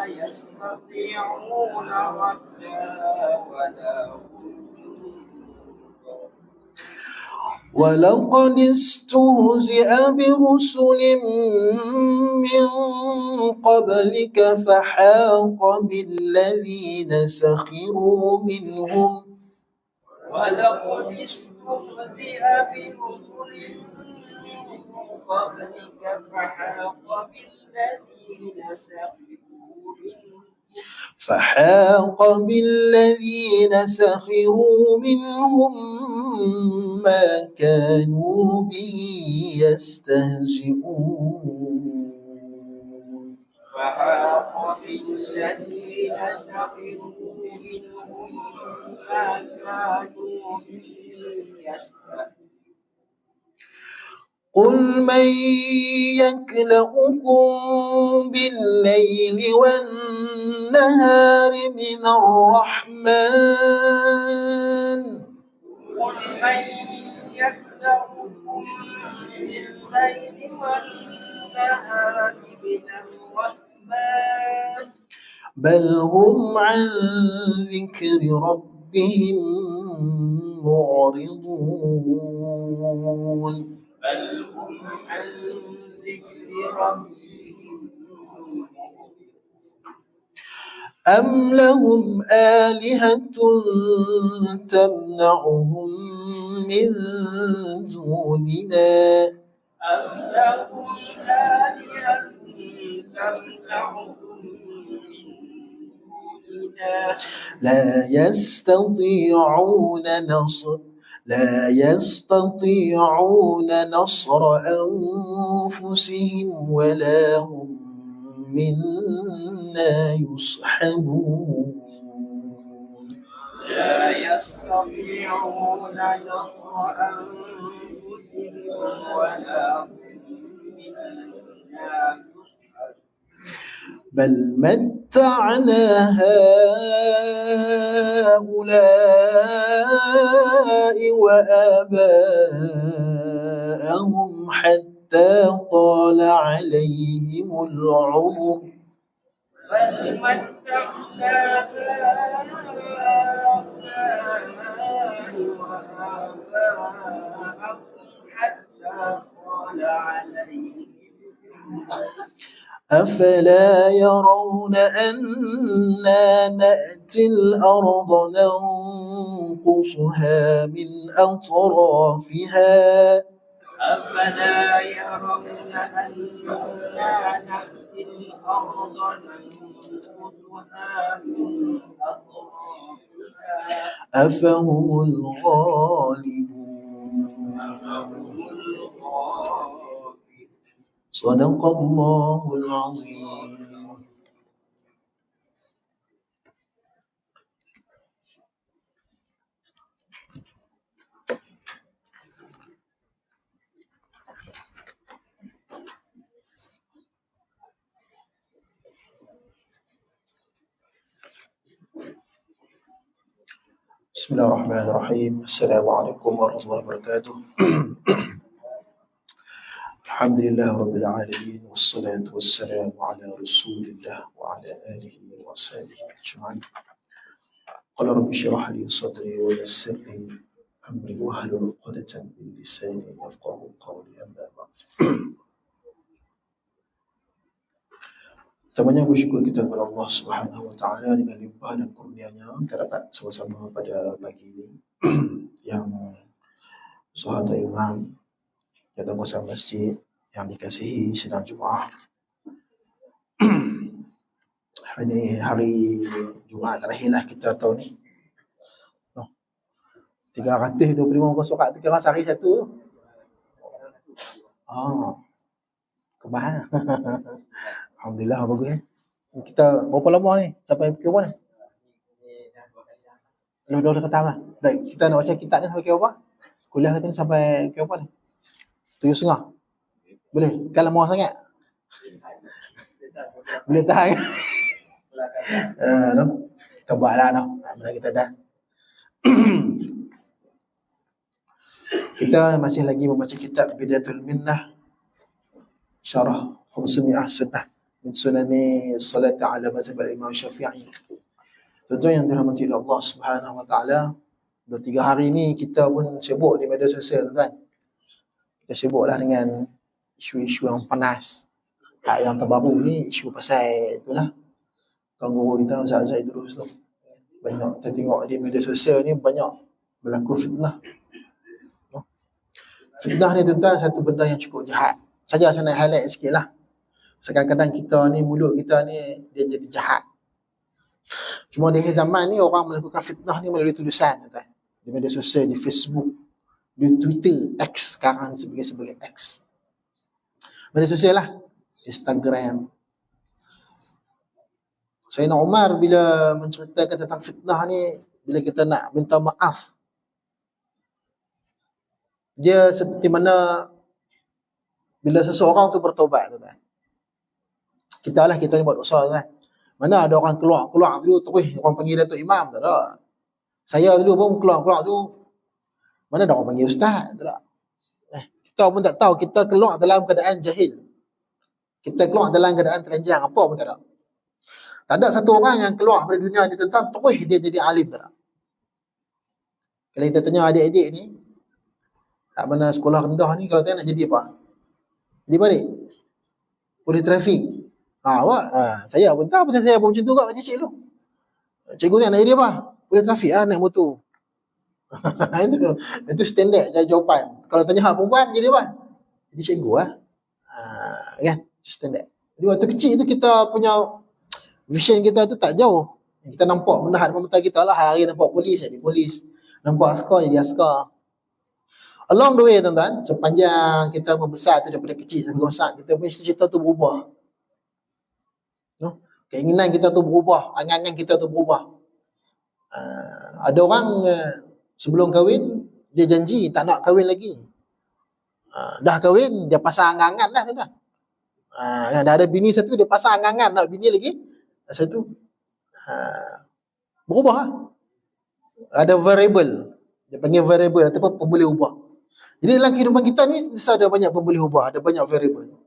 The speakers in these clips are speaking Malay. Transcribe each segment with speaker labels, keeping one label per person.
Speaker 1: يستطيعون ردها ولا
Speaker 2: ولقد استهزئ برسل من قبلك فحاق بالذين سخروا منهم
Speaker 1: ولقد استهزئ برسل من قبلك
Speaker 2: فحاق بالذين سخروا منهم ما كانوا به يستهزئون
Speaker 1: فحاق بالذين سخروا منهم ما كانوا به يستهزئون
Speaker 2: قل من يكلؤكم بالليل والنهار من الرحمن
Speaker 1: قل من يكلؤكم بالليل والنهار من الرحمن
Speaker 2: بل هم عن ذكر ربهم معرضون
Speaker 1: بل هم عن ذكر ربهم
Speaker 2: أم لهم آلهة تمنعهم من دوننا
Speaker 1: أم لهم آلهة تمنعهم من دوننا
Speaker 2: لا يستطيعون نصر أنفسهم ولا هم منا يصحبون
Speaker 1: لا يستطيعون نصر أنفسهم ولا هم منا
Speaker 2: بل متعنا هؤلاء وآباءهم حتى طال عليهم العمر
Speaker 1: بل متعنا هؤلاء وآباءهم حتى طال عليهم
Speaker 2: أفلا يرون أنا نأتي الأرض ننقصها من أطرافها
Speaker 1: أفلا يرون أنا نأتي الأرض ننقصها من أطرافها
Speaker 2: أفهم الغالبون صدق الله العظيم. بسم الله الرحمن الرحيم. السلام عليكم ورحمة الله وبركاته. الحمد لله رب العالمين والصلاة والسلام على رسول الله وعلى آله وصحبه أجمعين. قال رب اشرح لي صدري ويسر لي أمري واحلل عقدة من لساني يفقهوا قولي. أما بعد. Kita banyak bersyukur kita kepada Allah Subhanahu wa taala dengan limpah dan kurnia-Nya kita dapat sama-sama pada pagi ini yang sahabat Imam yang datang masjid yang dikasihi sidang Jumaat. Ini hari Jumaat terakhir lah kita tahun ni. 325 muka surat tu kira sehari satu. Kemana? Alhamdulillah bagus eh. Kita berapa lama ni sampai ke mana? Lebih 2 kali lah. Baik, kita nak baca kitab ni sampai ke apa? Kuliah kita ni sampai ke apa ni? 7.30. Boleh? Kan lama sangat? Boleh tahan. Kita buatlah noh. Bila kita dah. Kita masih lagi membaca kitab Bidayatul Minnah Syarah 500 Sunnah min sunani salat ala mazhab Imam Syafi'i. Tuan-tuan yang dirahmati oleh Allah Subhanahu wa taala, 2-3 hari ni kita pun sibuk di media sosial, tuan. Kita sibuklah dengan isu-isu yang panas. Hak yang terbaru ni isu pasal itulah kawan guru kita Ustaz Zaidul tu. Banyak kita tengok di media sosial ni banyak berlaku fitnah. Fitnah ni tuan-tuan satu benda yang cukup jahat. Saja saya nak highlight sikitlah. Kadang-kadang kita ni, mulut kita ni dia jadi jahat. Cuma di akhir zaman ni orang melakukan fitnah ni melalui tulisan, tuan. Di media sosial, di Facebook, di Twitter, X sekarang sebagai X. Media sosial lah, Instagram. Sayyidina Umar bila menceritakan tentang fitnah ni, bila kita nak minta maaf, dia seperti mana bila seseorang tu bertaubat, tuan. Kita ni buat dosa, tuan. Mana ada orang keluar dulu terus orang panggil Datuk Imam, tak ada. Saya dulu pun keluar tu mana ada orang panggil ustaz, tak ada. Kita pun tak tahu, kita keluar dalam keadaan jahil. Kita keluar dalam keadaan telanjang, apa pun tak ada. Tak ada satu orang yang keluar dari dunia ni tuan-tuan terus dia jadi alim, tak ada. Kalau kita tanya adik-adik ni, tak mana sekolah rendah ni, kalau tanya nak jadi apa? Jadi apa ni? Polis trafik. Awak, saya pun tahu, pasal saya pun macam tu kat macam cikgu. Cikgu ni nak jadi apa? Polis trafik naik motor. itu standard jawapan. Kalau tanya hak perempuan jadi apa? Jadi cikgu kan? Standard. Jadi waktu kecil tu kita punya vision kita tu tak jauh. Kita nampak benda depan mata kita lah. Hari nampak polis jadi polis. Nampak askar jadi askar. Along the way tuan-tuan, sepanjang kita membesar tu daripada kecil sampai besar, kita punya cita-cita tu berubah. Keinginan kita tu berubah, angan-angan kita tu berubah. Ada orang sebelum kahwin dia janji tak nak kahwin lagi. Dah kahwin dia pasang angan-angan dah, tuan-tuan. Dah ada bini satu dia pasang angan-angan nak bini lagi satu. Berubah. Ada variable. Dia panggil variable ataupun pemboleh ubah. Jadi dalam kehidupan kita ni ada banyak pemboleh ubah, ada banyak variable.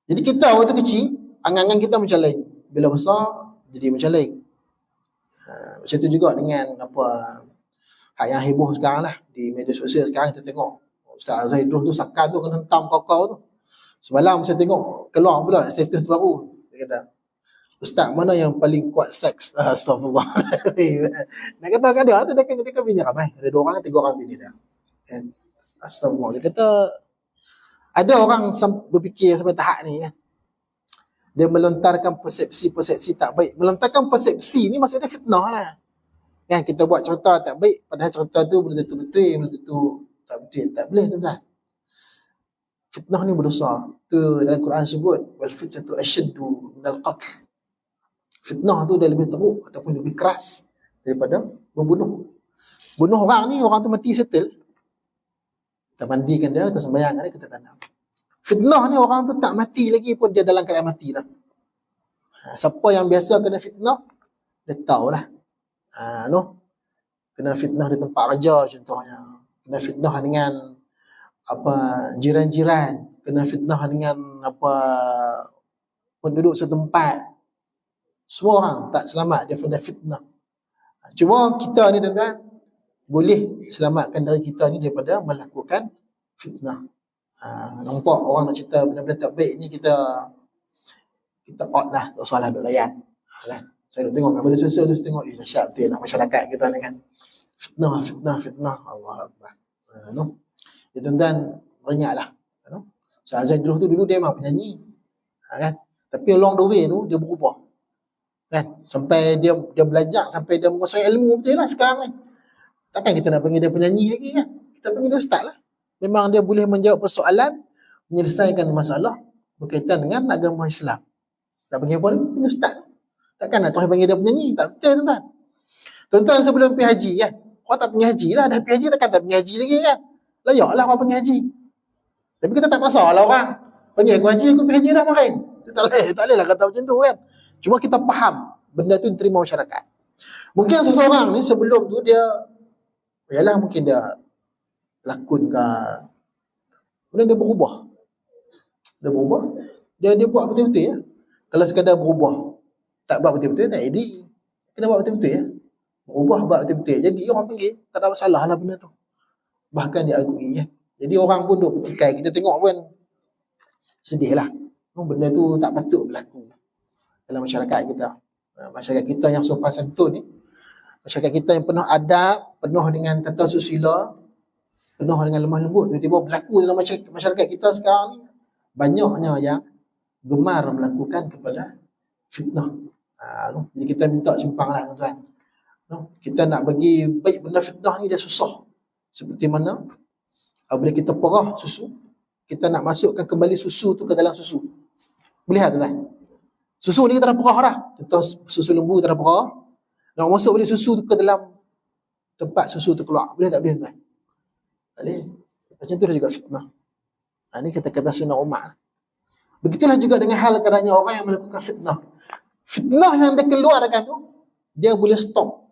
Speaker 2: Jadi kita waktu kecil angan-angan kita macam lain. Bila besar jadi macam lain. Macam tu juga dengan hak yang heboh sekarang lah di media sosial sekarang kita tengok Ustaz Zaidul tu sakan tu kena hentam kau tu. Semalam saya tengok keluar pula status baru. Dia kata ustaz mana yang paling kuat seks? Astagfirullah. Nak kata kat dia tu dia kan bini ramai. Ada 2 orang 3 orang bini dia. Astagfirullah. Dia kata ada orang berfikir sampai tahap ni kan. Dia melontarkan persepsi-persepsi tak baik. Melontarkan persepsi ni maksudnya fitnah lah. Kan kita buat cerita tak baik padahal cerita tu belum tentu betul, belum tentu tak betul. Tak boleh tuan-tuan. Fitnah ni berdosa. Tu dalam Quran sebut wal fitnatu ashaddu minal qatl. Fitnah tu dia lebih teruk ataupun lebih keras daripada membunuh. Bunuh orang ni, orang tu mati settle. Kita mandikan dia, kita sembahyangkan dia, kita tanam. Fitnah ni orang tu tak mati lagi pun dia dalam keadaan mati dah. Siapa yang biasa kena fitnah, dia tahulah. Kena fitnah di tempat kerja contohnya. Kena fitnah dengan jiran-jiran. Kena fitnah dengan penduduk setempat. Semua orang tak selamat daripada fitnah. Cuma kita ni tuan-tuan boleh selamatkan diri kita ni daripada melakukan fitnah. Nampak orang nak cerita benda-benda tak baik ni kita out lah, tak usah lah duk layan. Kan? Saya duk tengok kat media sosial tu, saya tengok dahsyat betul lah masyarakat kita ni kan. Fitnah. Allah Akbar. Ya tuan-tuan beringatlah. Ustaz Zaidul tu dulu dia memang penyanyi. Kan? Tapi along the way tu dia berubah. Kan? Sampai dia belajar, sampai dia menguasai ilmu betul lah sekarang ni. Takkan kita nak panggil dia penyanyi lagi kan? Kita panggil dia ustaz lah. Memang dia boleh menjawab persoalan, menyelesaikan masalah berkaitan dengan agama Islam. Tak panggil apa lagi? Panggil ustaz. Takkan nak panggil dia penyanyi? Tak betul tuan-tuan. Tuan-tuan sebelum pergi haji kan? Orang tak pergi haji lah. Dah pergi haji takkan tak pergi haji lagi kan? Layaklah orang pergi haji. Tapi kita tak pasal lah orang. Panggil aku haji, aku pergi haji dah kemarin. Tak boleh lah kata macam tu kan? Cuma kita faham benda tu diterima masyarakat. Mungkin seseorang ni sebelum tu dia mungkin dia lakon ke, kemudian dia berubah. Dia buat betul-betul ya. Kalau sekadar berubah, tak buat betul-betul tak jadi. Kena buat betul-betul ya. Berubah buat betul-betul. Jadi orang panggil, tak ada masalah lah benda tu. Bahkan dia agui ya. Jadi orang pun duk petikai, kita tengok pun sedih lah. Benda tu tak patut berlaku dalam masyarakat kita. Masyarakat kita yang sopan santun ni, masyarakat kita yang penuh adab, penuh dengan tata susila, penuh dengan lemah lembut, tiba-tiba berlaku dalam masyarakat kita sekarang ni. Banyaknya yang gemar melakukan kepada fitnah. Jadi kita minta simpanglah tuan-tuan. Kita nak bagi baik benda fitnah ni dia susah. Seperti mana bila kita perah susu, kita nak masukkan kembali susu tu ke dalam susu. Boleh tak tuan? Susu ni kita dah perah dah. Contoh susu lembu kita dah perah. Nak masuk balik susu tu ke dalam tempat susu tu keluar. Boleh tak boleh tuan? Tak boleh. Macam tu juga fitnah. Ini kata-kata Sayyidina Umar. Begitulah juga dengan hal kadangnya orang yang melakukan fitnah. Fitnah yang dia keluarkan tu, dia boleh stop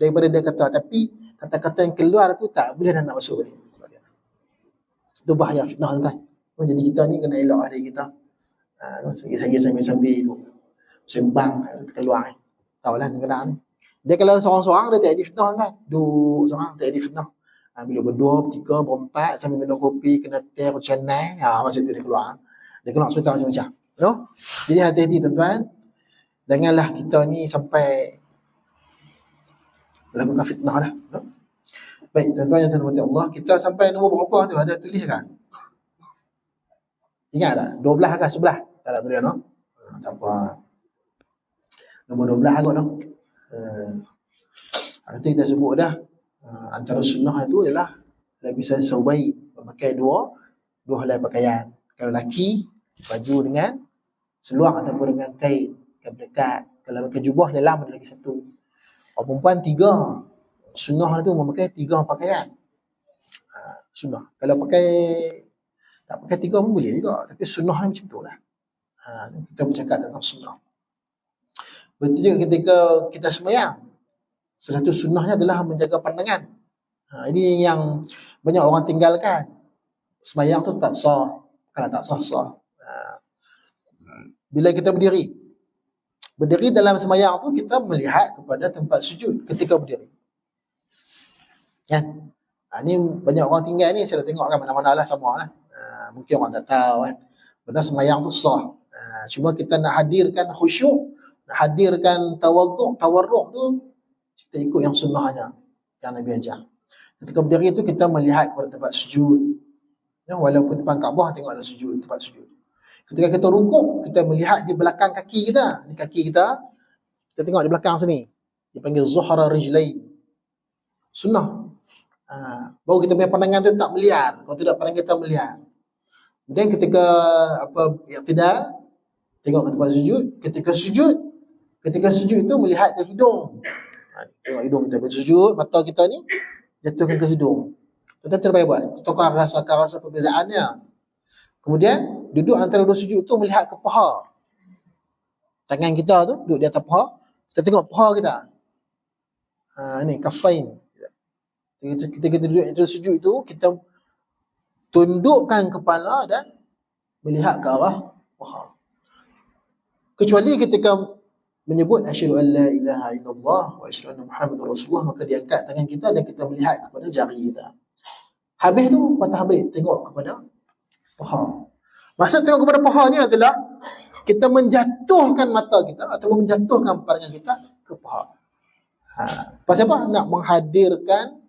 Speaker 2: daripada dia kata. Tapi kata-kata yang keluar tu tak boleh dah nak masuk balik. Itu bahaya fitnah tuan-tuan. Jadi kita ni kena elak diri kita. Sambil-sambil tu sembang keluar ni. Tahulah kadang-kadang ni. Dia kalau seorang-seorang dia tak ada fitnah kan. Duduk seorang tak ada fitnah. Bila berdua, bertiga, berempat sambil minum kopi, kena teh, canai, masa tu dia keluar. Dia keluar cerita macam-macam. No? Jadi hati-hati tuan-tuan. Janganlah kita ni sampai lakukan fitnah lah. No? Baik, tuan-tuan yang terhormati Allah, kita sampai nombor berapa tu? Ada tulis kan? Ingat tak? 12 kan? 11? Tak nak tulis, no? Tak apa. Nombor 12 kot, no? Nanti kita sebut dah. Antara sunnah itu ialah labisa saubai, memakai dua helai pakaian. Kalau lelaki, baju dengan seluar ataupun dengan kain dekat. Kalau pakai jubah dalam ada lagi satu. Orang perempuan 3. Sunnah itu memakai 3 pakaian. Sunnah. Kalau tak pakai 3 pun boleh juga. Tapi sunnah ni macam tu lah. Kita bercakap tentang sunnah. Betul juga ketika kita sembahyang. Salah satu sunnahnya adalah menjaga pandangan. Ini yang banyak orang tinggalkan. Sembahyang tu tak sah. Kalau tak sah. Bila kita berdiri dalam sembahyang tu, kita melihat kepada tempat sujud ketika berdiri. Kan? Ini banyak orang tinggal ni, saya dah tengok kan mana-mana lah sama lah. Mungkin orang tak tahu kan. Benar sembahyang tu sah. Cuma kita nak hadirkan khusyuk, nak hadirkan tawarruk tu, kita ikut yang sunnahnya yang Nabi ajar. Ketika berdiri itu kita melihat kepada tempat sujud. Ya, walaupun depan Kaabah tengok ada sujud, tempat sujud. Ketika kita rukuk, kita melihat di belakang kaki kita. Di kaki kita tengok di belakang sini. Dipanggil zuhra rijlain. Sunnah. Baru kita punya pandangan tu tak meliar. Kalau tidak pandangan kita meliar. Kemudian ketika iktidal, tengok ke tempat sujud. Ketika sujud itu melihat ke hidung. Tengok hidung kita bersujud, mata kita ni jatuhkan ke hidung. Kita terbaik buat. Tukar rasa perbezaannya. Kemudian duduk antara dua sujud tu melihat ke paha. Tangan kita tu duduk di atas paha. Kita tengok paha kita. Ni kafain. Kita duduk antara sujud itu, kita tundukkan kepala dan melihat ke arah paha. Kecuali ketika menyebut asyhadu an la ilaha illallah wa asyhadu anna muhammadar rasulullah, maka diangkat tangan kita dan kita melihat kepada jari kita. Habis tu patah balik tengok kepada paha. Maksud tengok kepada paha ni adalah kita menjatuhkan mata kita ataupun menjatuhkan pandangan kita ke paha. Pasal apa? Nak menghadirkan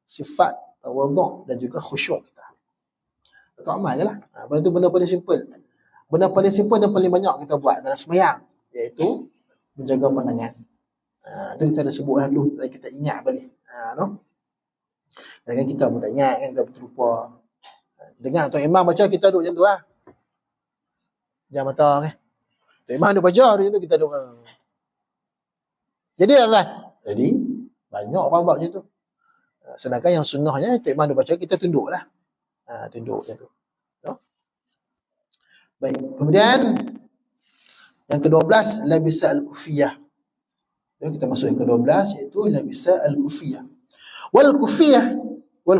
Speaker 2: sifat tawaduk dan juga khusyuk kita. Itu amal je lah. Benda tu benda paling simple. Benda paling simple dan paling banyak kita buat dalam sembahyang, iaitu menjaga pandangan. Itu kita dah sebut dulu, kita ingat balik. No? Kadang kita pun tak ingat kan, kita terlupa. Dengar Tuan Imam baca, kita duduk macam tu lah. Jangan mata kan. Tuan Imam duduk baca, kita duduk. Jadi kan? Jadi, banyak orang buat macam tu. Sedangkan yang sunnahnya, Tuan Imam duduk baca, kita tunduk lah. Tunduk macam tu. No? Baik, kemudian yang ke-12, labisa al-kufiyah. Kita masuk yang ke-12, iaitu labisa al-kufiyah. Wal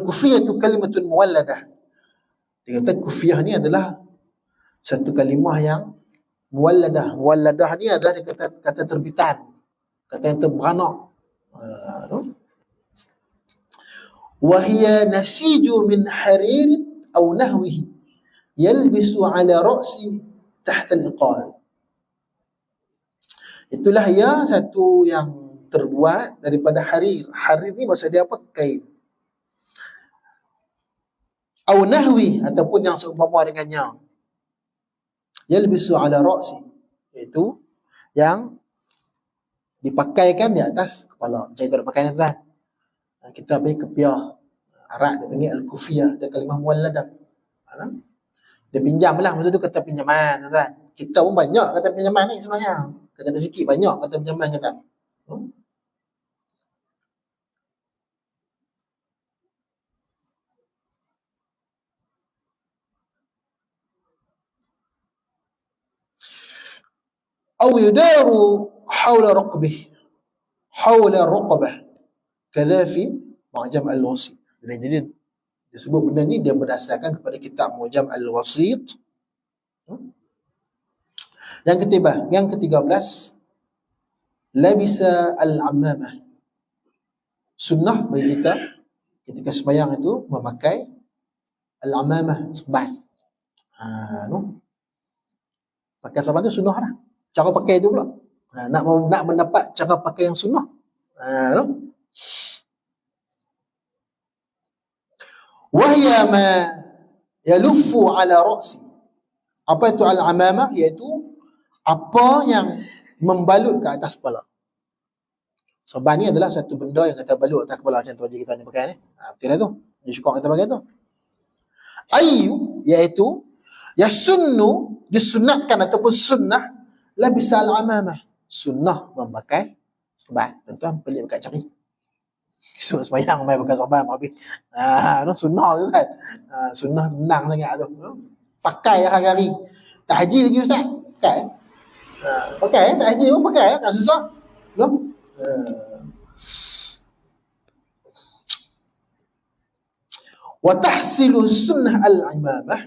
Speaker 2: kufiyah tu kalimatun muwalladah. Dia kata kufiyah ni adalah satu kalimah yang muwalladah. Muwalladah ni adalah kata terbitan, kata yang terberanak. Wa hiya nasiju min harir aw nahwihi yalbisu ala ra'si tahta al-iqal. Itulah ia satu yang terbuat daripada harir. Harir ni maksud dia apa? Kain. Aw nahwi, ataupun yang seumpama dengannya. Yalbisu ala ra'si, iaitu yang dipakaikan di atas kepala. Macam itu nak pakai ni tuan. Kita panggil kepiah. Arab dia panggil al-kufiyah. Dia kalimah muwalladah. Dia pinjam lah, maksud tu kata pinjaman tuan. Kita pun banyak kata pinjaman ni sebenarnya. Kata sikit banyak kata pinjaman kata. Aw yudaru hawla raqbih, hawla raqbah, kadha fi Mu'jam al-Wasit. Jadi disebut benda ni dia berdasarkan kepada kitab Mu'jam al-Wasit. Yang ke-13, labisa al-ammamah. Sunnah bagi kita ketika sembahyang itu memakai al-ammamah, serban. Pakai serban tu sunnah lah. Cara pakai tu pula. Nak mendapat cara pakai yang sunnah. Wahya ma yaluffu ala ra'si. Apa itu al-amamah? Iaitu apa yang membalut ke atas kepala. Serban ni adalah satu benda yang kita balut atas kepala, macam tu aja kita ni pakai ni. Betul lah tu. Dia syukur kita pakai tu. Ayu, iaitu yasunnu, disunatkan ataupun sunnah labisa al-amamah. Sunnah memakai serban. Tuan-tuan pelik dekat cari. Esok sembahyang mai pakai serban habis. Sunnah tu kan. Sunnah senang sangat tu. Pakai hari-hari. Tak haji lagi ustaz. Pakai. Pakai tak haji pun pakai, tak susah. Wa tahsilu sunnah al-imamah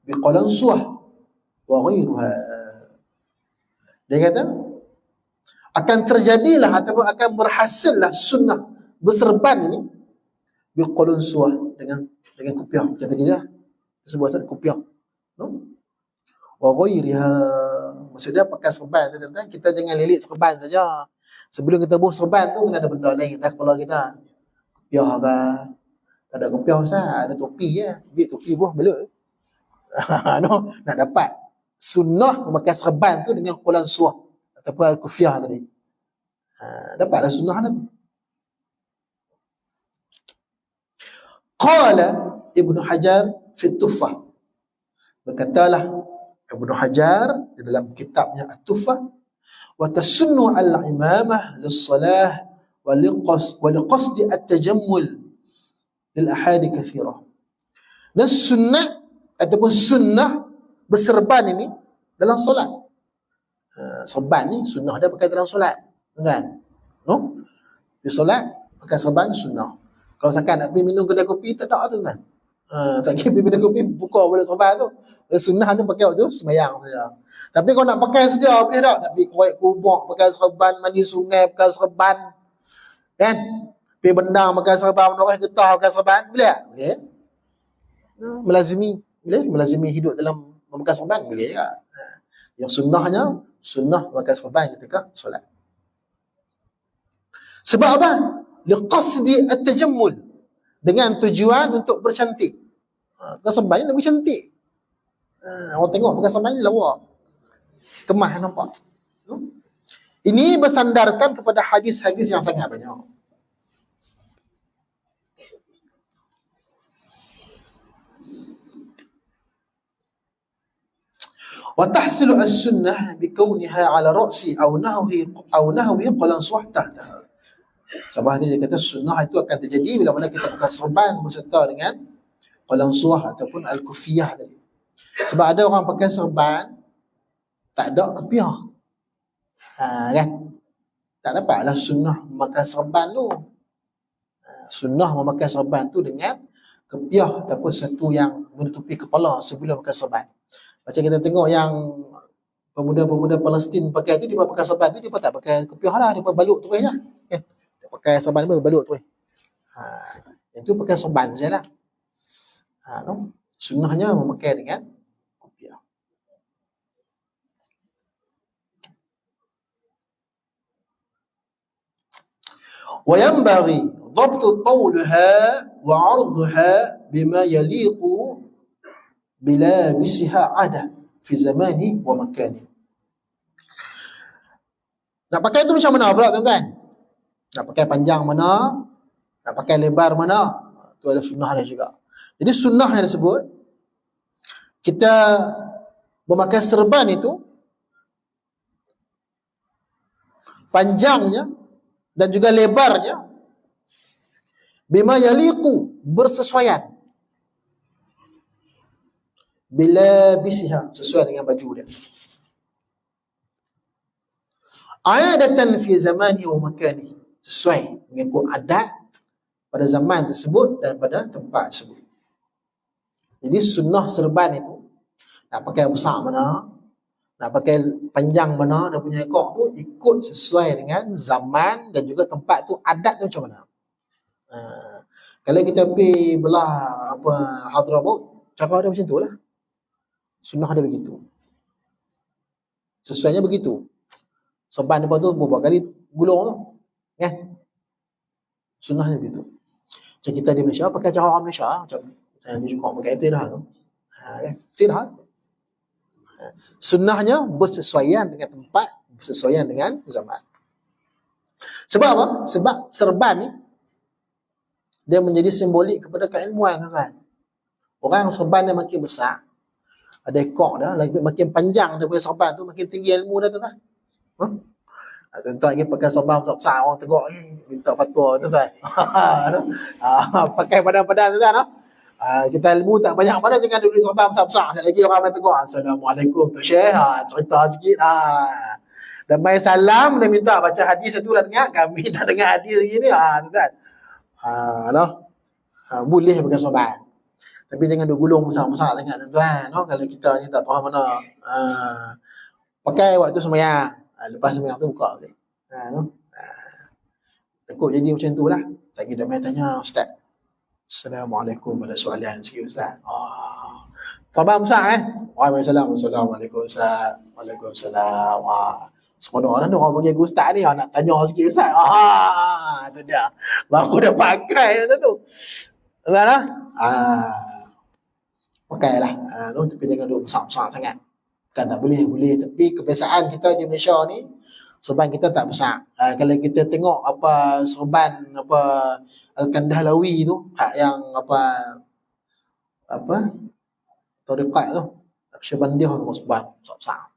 Speaker 2: biqalansuah wa ghairuha. Dia kata akan terjadilah ataupun akan berhasillah sunnah berserban ini biqalansuah dengan kopiah. Macam tadi dah sebut asal kopiah. Wa ghairiha, maksudnya pakai serban tu kan, kita jangan lilit serban saja. Sebelum kita buh serban tu kena ada benda lain atas kepala kita. Kopiah ke? Tak ada kopiah Ustaz, ada topi je. Ambil topi buh belut. Nak dapat sunnah memakai serban tu dengan qulan suah ataupun al-kufiyah tadi. Dapatlah sunnah tu. Qala Ibnu Hajar fi Tuffah. Berkatalah Ibnu Hajar di dalam kitabnya At-Tuffah, wa tasunnu al-imamah lis-salah wa liqasdi at-tajammul lil ahadi katsirah. Dan sunnah ataupun sunnah berserban ini dalam solat. Serban ni sunnah dia pakai dalam solat, kan? Di solat pakai serban sunnah. Kalau sekarang nak pergi minum kedai kopi tak ada tu kan. Tak kira pergi kedai kopi buka boleh serban tu. Sunnah ni pakai waktu sembahyang saja. Tapi kalau nak pakai saja boleh tak? Nak pergi korek kubur pakai serban, mandi sungai pakai serban. Kan? Pergi bendang pakai serban, orang getah pakai serban, boleh tak? Boleh. Melazimi hidup dalam memakai serban boleh juga. Yang sunnahnya sunnah memakai serban ketika solat. Sebab apa? Liqasdi at-tajammul, dengan tujuan untuk bercantik. Pakai serban ni lebih cantik. Orang tengok pakai serban ni lawa, kemah nampak. Ini bersandarkan kepada hadis-hadis yang sangat banyak. Wa tahsilu as-sunnah bikauniha ala ra'si aw nahwi qalansuh tahtaha. Sabah dia kata sunnah itu akan terjadi bila mana kita pakai serban berserta dengan qalansuh ataupun al-kufiyah tadi. Sebab ada orang pakai serban tak ada kepiah. Kan? Tak dapatlah sunnah memakai serban tu. Sunnah memakai serban tu dengan kepiah ataupun satu yang menutupi kepala sebelum pakai serban. Macam kita tengok yang pemuda-pemuda Palestin pakai tu, dia pakai serban tu, dia tak pakai kopiah lah, dia pakai balut tu je. Dia pakai serban tu, balut tu. Itu pakai serban saja lah. No? Sunnahnya memakai dengan kopiah. Wa yanbaghi dhabtu tawlaha wa 'ardaha bima yaliqu bilabisiha 'ada fi zamani wa makani. Nak pakai tu macam mana pula tuan-tuan? Nak pakai panjang mana? Nak pakai lebar mana? Tu ada sunnah dia juga. Jadi sunnah yang disebut, kita memakai serban itu panjangnya dan juga lebarnya bima yaliqu, bersesuaian, bila bisiha, sesuai dengan baju dia. Adatan fi zamani wa makani, sesuai mengikut adat pada zaman tersebut dan pada tempat tersebut. Jadi sunnah serban itu, nak pakai besar mana, nak pakai panjang mana, dia punya ekor tu ikut sesuai dengan zaman dan juga tempat tu, adat tu macam mana. Kalau kita pergi belah Hadramaut, cara dia macam tu lah. Sunnah dia begitu, sesuainya begitu. Serban depan tu beberapa kali gulung tu, kan? Sunnahnya begitu. Macam kita di Malaysia pakai cara orang Malaysia, macam dia juga pakai tirah tu. Tirah. Sunnahnya bersesuaian dengan tempat, bersesuaian dengan zaman. Sebab apa? Sebab serban ni dia menjadi simbolik kepada keilmuan, kan? Orang serban dia makin besar, ada ekor dah, lagi makin panjang daripada serban tu, makin tinggi ilmu dah, tuan-tuan. Tuan-tuan lagi pakai serban besar-besar, orang tegak minta fatwa, tuan-tuan. Pakai padan-padan, tuan-tuan. Kita ilmu tak banyak mana, jangan duduk serban besar-besar. Sekali lagi orang main tegak, Assalamualaikum Tok Syekh, cerita sikit. Dan main salam, dia minta baca hadis satu dah dengar, kami dah dengar hadis lagi ni, tuan-tuan. Boleh pakai serban, tapi jangan duk gulung besar-besar sangat, tuan-tuan. Kalau kita ni tak faham mana, pakai waktu sembahyang, lepas sembahyang tu buka balik. Takut jadi macam tu lah. Saya kira main tanya Ustaz, Assalamualaikum, ada soalan sikit Ustaz. Serban besar kan? Waalaikumsalam. Assalamualaikum Ustaz. Waalaikumsalam. Seronok lah orang panggil Ustaz ni, nak tanya sikit Ustaz. Tu dia. Baru dah pakai tu. Tuan lah. Pakailah. Tapi jangan duduk besar-besar sangat. Kan tak boleh. Tapi kebiasaan kita di Malaysia ni, serban kita tak besar. Kalau kita tengok serban Al-Kandahlawi tu, hak yang tariqat tu, Naqsyabandiyah tu, serban besar.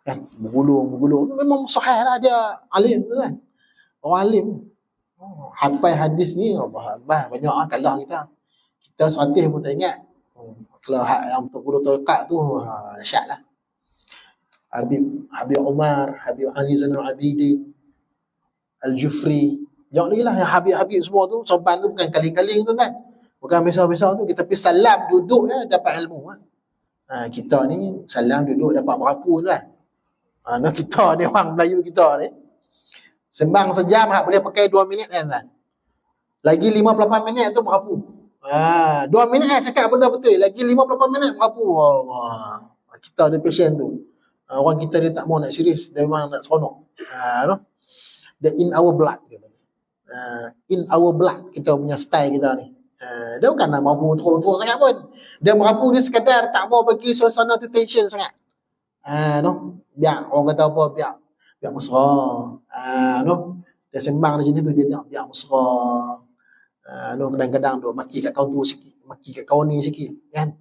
Speaker 2: Kan bergulung tu memang sahih lah, dia alim tu kan. Orang alim. Hafal hadis ni, Allah Akbar, banyak kalah kita. Kita 100 pun tak ingat. Kalau hak yang bergulung tariqat tu, dahsyat lah. Habib Umar, Habib Ali Zainal Abidin, Al-Jufri, jangan lagi lah yang Habib-Habib semua tu, serban tu bukan kaling-kaling tu kan, bukan besar-besar tu. Kita pergi salam duduk dapat ilmu. Kita ni salam duduk dapat merapu tu kan. Kita ni orang Melayu kita ni, sembang sejam hak boleh pakai 2 minit kan. Lagi 58 minit tu merapu. 2 minit cakap benda betul, lagi 58 minit merapu. Allah. Kita ada passion tu. Orang kita dia tak mau nak serius, dia memang nak seronok. Dia in our blood. In our blood, kita punya style kita ni. Dia bukan nak merapu teruk-teruk sangat pun. Dia merapu ni sekadar tak mau bagi suasana tu tension sangat. Biar orang kata apa, biar mesra. Dia sembang di sini tu, dia nak biar mesra. Kadang-kadang duk maki kat kawan tu sikit, maki kat kawan ni sikit, kan.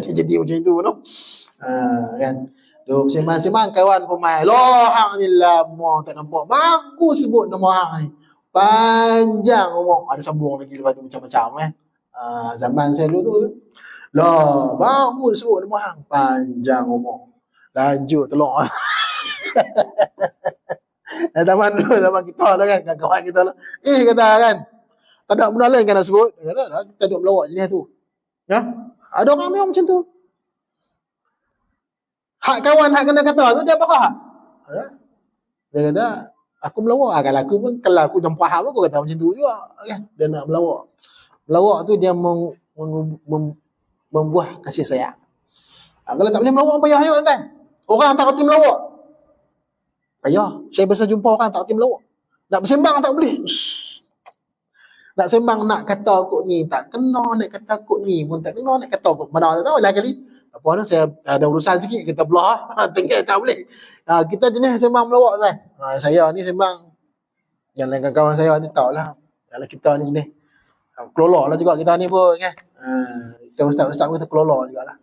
Speaker 2: Dia jadi macam tu, kan. Duk sembang-sembang kawan pemain. Loh, hang ni lama tak nampak. Bagus sebut nama hang ni. Panjang umur. Ada sambung lagi lepas tu macam-macam kan. Zaman saya dulu tu. Lah, bagus sebut nama hang. Panjang umur. Lanjut telur. Zaman dulu, zaman kita lah kan. Kawan kita lah. Kata kan. Tak ada benda lain kan nak sebut. Kata kita duduk melawak jenis tu. Ya? Ada orang memang macam tu.
Speaker 3: Hak kawan hak kena kata tu dia marah. Dia kata aku melawak. Kalau aku pun kalau aku jumpa hak pun aku kata macam tu juga kan. Dia nak melawak. Melawak tu dia membuah kasih sayang. Kalau tak boleh melawak payah juga kan. Orang tak reti melawak. Payah. Saya biasa jumpa orang tak reti melawak. Nak bersembang tak boleh. Nak sembang nak kata kot ni tak kena, nak kata kot ni pun tak kena, nak kata kot mana tak tahu lah kali. Apa dah saya ada urusan sikit kita belah. Tinggal tak boleh. Kita jenis sembang melawak kan. Saya ni sembang yang lain kawan saya ni tahulah. Kalau kita ni jenis kelola lah juga kita ni pun kan. Kita ustaz-ustaz pun kita kelola jugalah.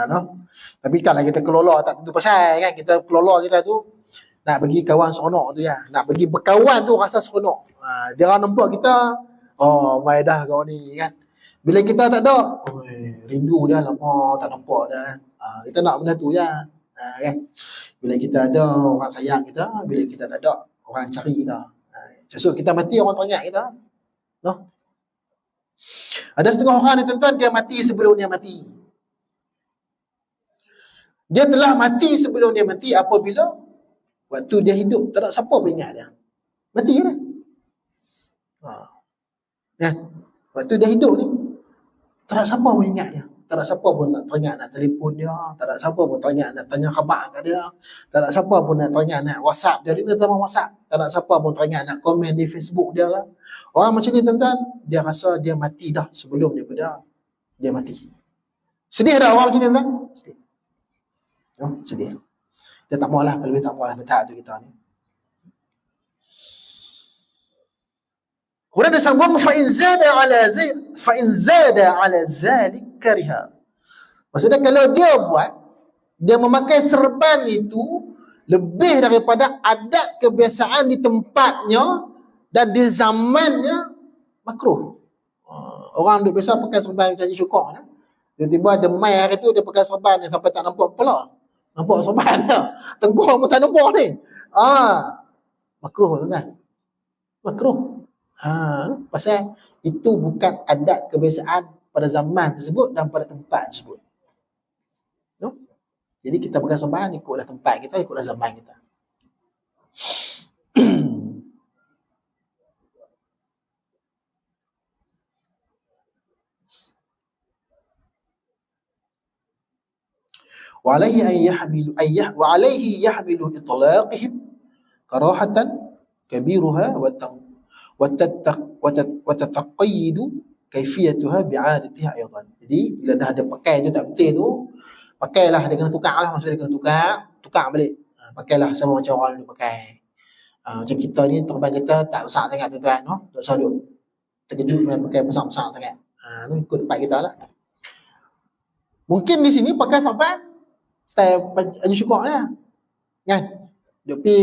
Speaker 3: No? Tapi kalau kita kelola tak tentu pasal kan. Kita kelola kita tu nak bagi kawan seronok tu ya. Nak bagi berkawan tu rasa seronok. Dia orang nampak kita mai dah kau ni kan. Bila kita tak ada, rindu dia lama tak nampak dah kan. Kita nak benda tu ya. Kan. Bila kita ada orang sayang kita, bila kita tak ada orang cari kita. Sesuk kita mati orang teringat kita. No? Ada setengah orang ni tuan-tuan dia mati sebelum dia mati. Dia telah mati sebelum dia mati apabila waktu dia hidup tak ada siapa pun ingat dia. Mati dah. Kan? Waktu dia hidup ni tak ada siapa pun ingat dia. Tak ada siapa pun nak teringat nak telefon dia, tak ada siapa pun teringat nak tanya khabar kat dia, tak ada siapa pun nak teringat nak WhatsApp dia, dia tambah WhatsApp. Tak ada siapa pun teringat nak komen di Facebook dia lah. Orang macam ni tuan-tuan, dia rasa dia mati dah sebelum daripada dia mati. Sedih dah orang macam ni tuan-tuan? Sedih. Sedih. Dia tak maulah, lebih tak maulah betul tu kita ni. Kemudian dia sambung fa in zada ala zalik kariha. Maksudnya kalau dia memakai serban itu lebih daripada adat kebiasaan di tempatnya dan di zamannya, makruh. Orang duk biasa pakai serban macam syukur kan. Tiba-tiba ada mai hari tu dia pakai serban ni sampai tak nampak kepala. Nampak serban dia. Tengkuk pun tak nampak ni. Makruh kan? Makruh. Pasal itu bukan adat kebiasaan pada zaman tersebut dan pada tempat tersebut. No? Jadi kita pakai sembahan ikutlah tempat kita, ikutlah zaman kita. وعليه يحمل إطلاقهم كراهة كبيرها وتتقيد كيفيتها بعادتها أيضا. Jadi bila dah ada pakai tu tak betul tu, pakailah, dia kena tukar lah, maksudnya dia kena tukar balik. Pakailah sama macam orang yang pakai. Macam kita ni terbang kita tak besar sangat tuan-tuan, no? Tak usah duk terkejut dengan pakai besar-besar sangat. Ikut tempat kita lah. Mungkin di sini pakai sampai style baju syukur lah. Kan? Tapi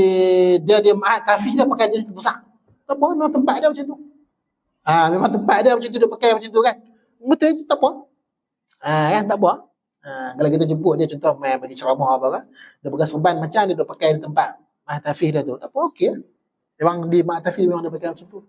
Speaker 3: dia mahat kafir dia pakai jenis besar. Tak apa, memang tempat dia macam tu. Memang tempat dia macam tu, dia pakai macam tu kan. Betul je, tak apa. Kan, tak apa. Kalau kita jemput dia contoh main bagi ceramah apa kan, dia pakai serban macam dia duk pakai di tempat mahat kafir dia tu. Tak apa, okey lah. Memang di mahat kafir memang dia pakai macam tu.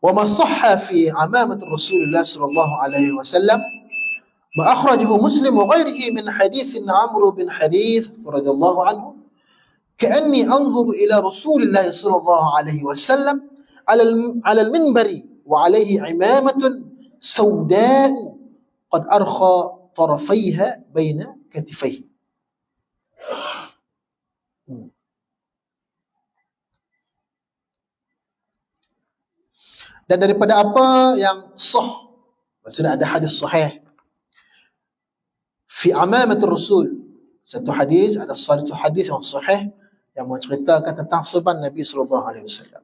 Speaker 3: وما صح في عمامة رسول الله صلى الله عليه وسلم ما أخرجه مسلم وغيره من حديث عمرو بن حديث رضي الله عنه كأني أنظر إلى رسول الله صلى الله عليه وسلم على المنبر وعليه عمامة سوداء قد أرخى طرفيها بين كتفيه. Dan daripada apa yang sah, maksudnya ada hadis sahih fi amamatul rasul, satu hadis, ada satu hadis yang sahih yang menceritakan tentang serban Nabi sallallahu alaihi wasallam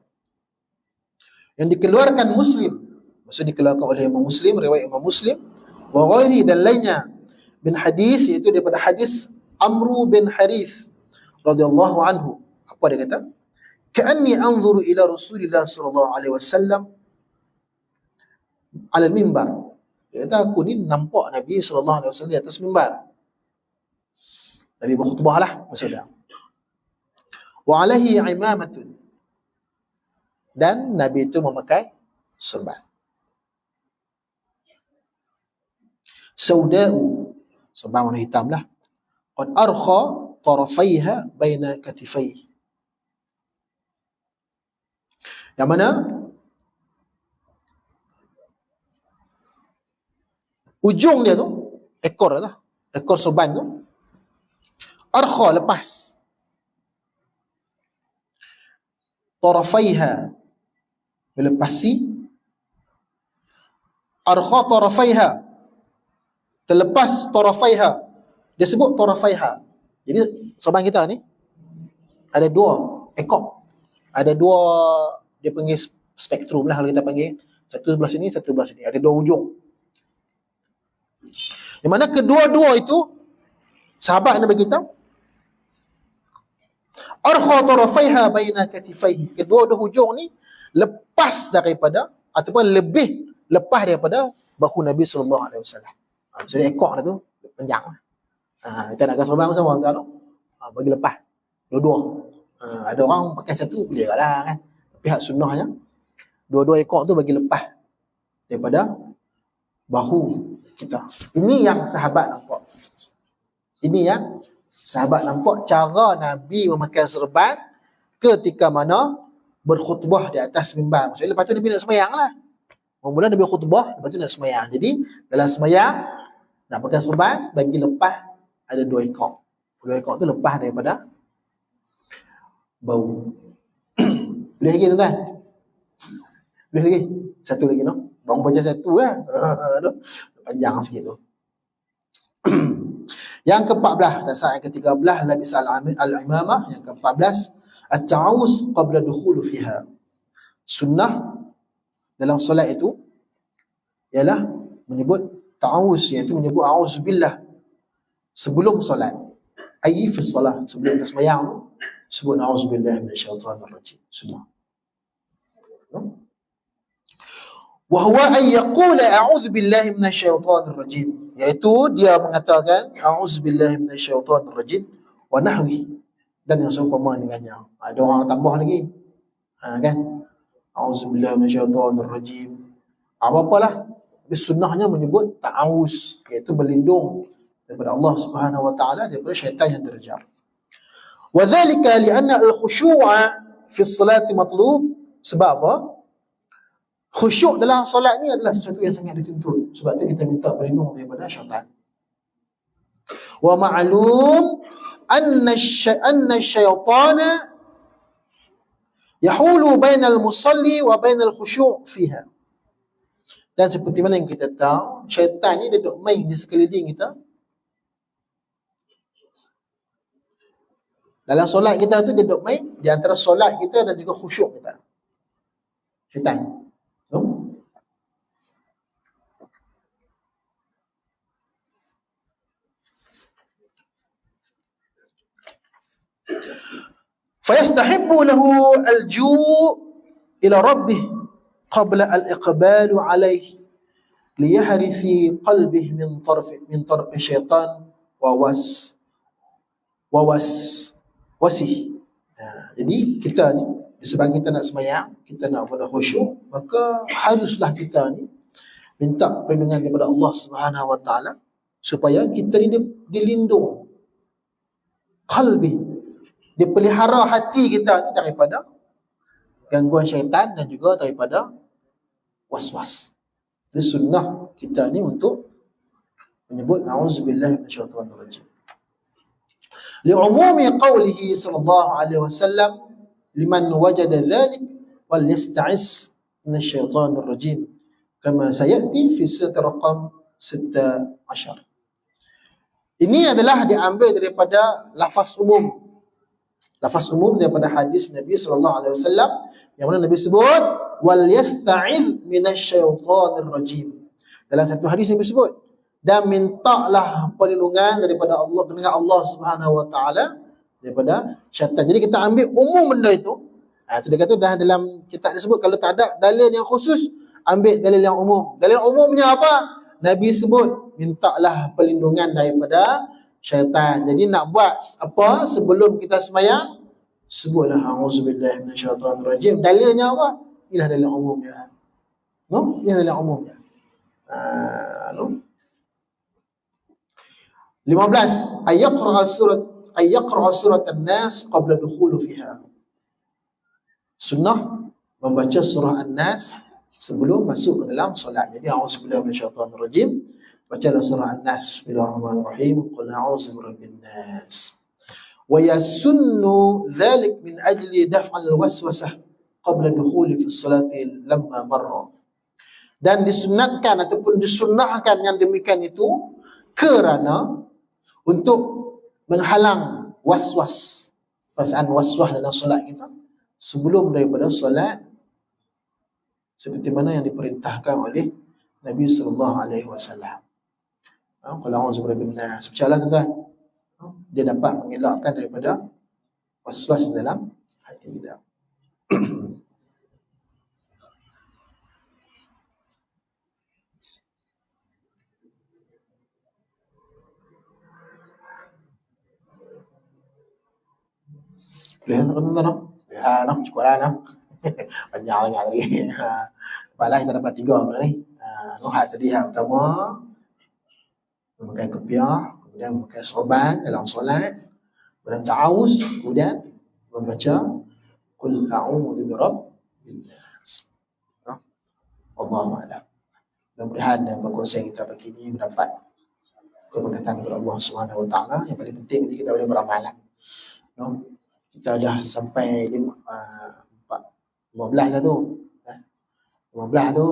Speaker 3: yang dikeluarkan Muslim, maksudnya dikeluarkan oleh Imam Muslim, riwayat Imam Muslim wa ghairi dan lainnya bin hadis, iaitu daripada hadis Amru bin Harith radhiyallahu anhu. Apa dia kata? Ka'anni anzuru ila Rasulillah sallallahu alaihi wasallam ala mimbar. Dia kata aku ni nampak Nabi sallallahu alaihi wasallam di atas mimbar. Nabi berkhutbah lah maksudnya. Wa alaihi imamatun. Dan Nabi itu memakai serban. Sauda'u, serban warna hitam lah. Qad arkha tarafaiha baina katifaihi. Yang mana ujung dia tu, ekor lah, ekor serban tu, arkha, lepas. Tarafaiha, melepasi. Arkha tarafaiha, terlepas tarafaiha. Dia sebut tarafaiha. Jadi serban kita ni ada dua ekor. Ada dua, dia panggil spektrum lah kalau kita panggil. Satu belah sini, satu belah sini. Ada dua ujung. Di mana kedua-dua itu sahabat Nabi kita arkha tarafaiha baina katifaihi. Kedua-dua hujung ni lepas daripada ataupun lebih lepas daripada bahu Nabi sallallahu alaihi wasallam. Jadi ekor dia tu panjang. Kita nak gaya serban sama tuan tu. Bagi lepas dua-dua. Ada orang pakai satu boleh lah kan. Tapi hak sunnahnya dua-dua ekor tu bagi lepas daripada bahu kita. Ini yang sahabat nampak. Ini yang sahabat nampak cara Nabi memakai serban ketika mana berkhutbah di atas mimbar. Maksudnya lepas tu Nabi nak semayang lah. Mula Nabi khutbah, lepas tu nak semayang. Jadi dalam semayang nak pakai serban, bagi lepas ada dua ekor. Dua ekor tu lepas daripada bau. Boleh lagi tuan-tuan? Boleh lagi? Satu lagi no? Bang baca satu lah. Panjang sikit tu. Yang ke-14, dan saat yang ke-13 labis al-imamah. Yang ke-14 at-ta'awuz qabla dukhulu fiha. Sunnah dalam solat itu ialah menyebut ta'awuz, iaitu menyebut a'udzubillah sebelum solat. Ayy fi solat, sebelum kita sembahyang sebut a'udzubillah minasyaitanir rajim. Sunnah. Wa huwa ay yaqula a'udzubillahi minasyaitanir rajim, iaitu dia mengatakan a'udzubillahi minasyaitanir rajim wa nahwi, dan yang seumpama dengannya. Ada orang tambah lagi. Kan? A'udzubillahi minasyaitanir rajim. Apa-apalah. Tapi sunnahnya menyebut ta'awuz, iaitu berlindung daripada Allah Subhanahu wa taala daripada syaitan yang terjam. Wa dhalika li'anna al-khushu'a fi as-salati matlub. Sebab apa? Khusyuk dalam solat ni adalah sesuatu yang sangat dituntut. Sebab tu kita minta berlindung daripada syaitan. Wa ma'lum anna syaitana yahulu bainal musalli wa bainal khusyu' fiha. Dan seperti mana yang kita tahu, syaitan ni dia duduk main di sekeliling kita. Dalam solat kita tu dia duduk main di antara solat kita dan juga khusyuk kita. Syaitan. فيستحب له الجوء إلى ربه قبل الإقبال عليه ليحرث قلبه من طرف الشيطان ووسوسه. Jadi kita ni disebabkan kita nak sembahyang, kita nak pada khusyuk, maka haruslah kita ni minta perlindungan daripada Allah Subhanahu wa taala supaya kita ni dilindung qalbi, dipelihara hati kita ni daripada gangguan syaitan dan juga daripada was-was. Jadi sunnah kita ni untuk menyebut a'udzubillahi minasyaitanir rajim. Li'umumi qawlihi sallallahu alaihi wasallam liman wajada dhalik wal yasta'iz minasyaitanir rajim kama sayati fi surat raqam 16. Ini adalah diambil daripada lafaz umum. Lafaz umum daripada hadis Nabi sallallahu alaihi wasallam yang mana Nabi sebut wal yasta'iz minasyaitanir rajim. Dalam satu hadis Nabi sebut dan mintalah perlindungan daripada Allah dengan Allah Subhanahu wa taala daripada syaitan. Jadi kita ambil umum benda itu. Itu dia kata dah dalam kitab disebut kalau tak ada dalil yang khusus, ambil dalil yang umum. Dalil umumnya apa? Nabi sebut mintalah perlindungan daripada syaitan. Jadi nak buat apa sebelum kita sembahyang?
Speaker 2: sebutlah a'udzubillahi minasyaitonirrajim. Dalilnya apa? Inilah dalil umumnya. No? Ini dalil umumnya. No? 15 ayyaqra surat an-nas qabla dukhul fiha. Sunnah membaca surah An-Nas sebelum masuk ke dalam solat. Jadi a'udzubillahi minasyaitonirrajim, bacalah surah An-Nas. Bismillahirrahmanirrahim. Qul a'udzu birabbin nas. Wa yasunnu dhalik min ajli daf'al waswasah qabla dukhuli fi salati lamma marra. Dan disunatkan ataupun disunnahkan yang demikian itu kerana untuk menghalang waswas, perasaan waswas dalam solat kita sebelum daripada solat, seperti mana yang diperintahkan oleh Nabi SAW. Qul a'udzu birabbin nas. Bacalah tuan-tuan. Dia dapat mengelakkan daripada waswas dalam hati kita. Boleh tuan-tuan? Ya, cukup lah. Banyak sangat lagi. Baiklah, kita dapat 3 benda ni. Hak tadi yang pertama, memakai kopiah, kemudian memakai sorban dalam solat, kemudian ta'awuz, kemudian membaca qul a'udzu birabbin nas. Wallahu a'lam. Mudah-mudahan perkongsian kita pagi ini mendapat keberkatan kepada Allah Subhanahu wa taala. Yang paling penting kita boleh beramal. Kita dah sampai 15 dah tu. 15 tu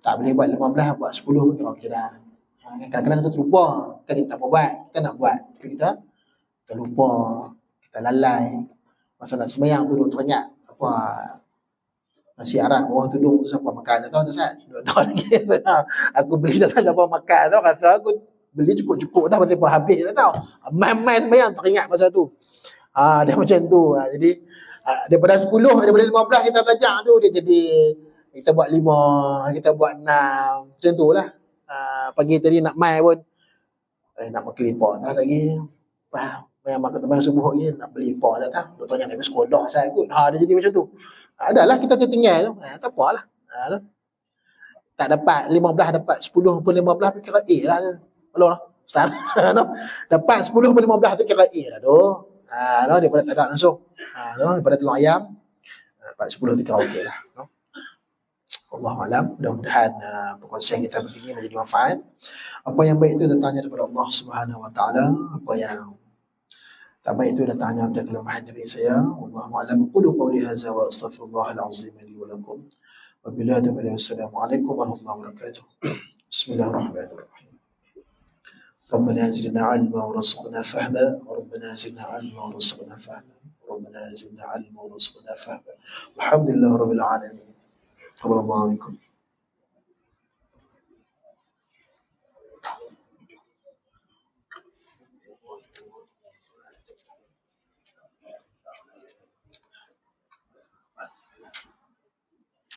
Speaker 2: tak boleh buat 15, buat 10 pun kira-kira. Kadang-kadang kita terlupa, kita tak buat, kita nak buat, tapi kita terlupa, kita lalai. Masa nak sembahyang tu duk teringat apa nasi Arab bawah tudung tu siapa makan, tak tahu tak Ustaz? Dua lagi. Aku beli tak tahu siapa makan tu, rasa aku beli cukup-cukup dah pasal habis tak tahu. Mai-mai sembahyang teringat masa tu. Dia macam tu. Jadi daripada 10, daripada 15 kita belajar tu, dia jadi kita buat 5, kita buat 6, macam tu lah. Pagi tadi nak mai pun nak makan lipat tak lagi. Yang makan teman subuh lagi nak beli lipat tak tahu. Doktor yang nak sekolah saya kot. Dia jadi macam tu. Adalah kita tertinggal tu. Tak apalah. Tak dapat 15, dapat 10 pun 15 kira A lah. Belum lah. Ustaz. Dapat 10 pun 15 tu kira A lah tu. Daripada tak ada langsung. Daripada telur ayam, dapat 10 tu kira okey lah. Allahu'alam. Mudah-mudahan perkongsian kita begini menjadi manfaat. Apa yang baik itu datangnya daripada Allah Subhanahu wa taala, apa yang tak baik itu datangnya daripada kelemahan diri saya. Allahu'alam. Qulu qawli hadza wa astaghfirullahal azim li wa lakum. Wa billahi taufiq. Assalamualaikum warahmatullahi wabarakatuh. Bismillahirrahmanirrahim. ربنا زدنا علما ورزقنا فهما وربنا زدنا علما ورزقنا فهما ربنا زدنا علما ورزقنا فهما. الحمد لله رب العالمين. تقبل الله منكم.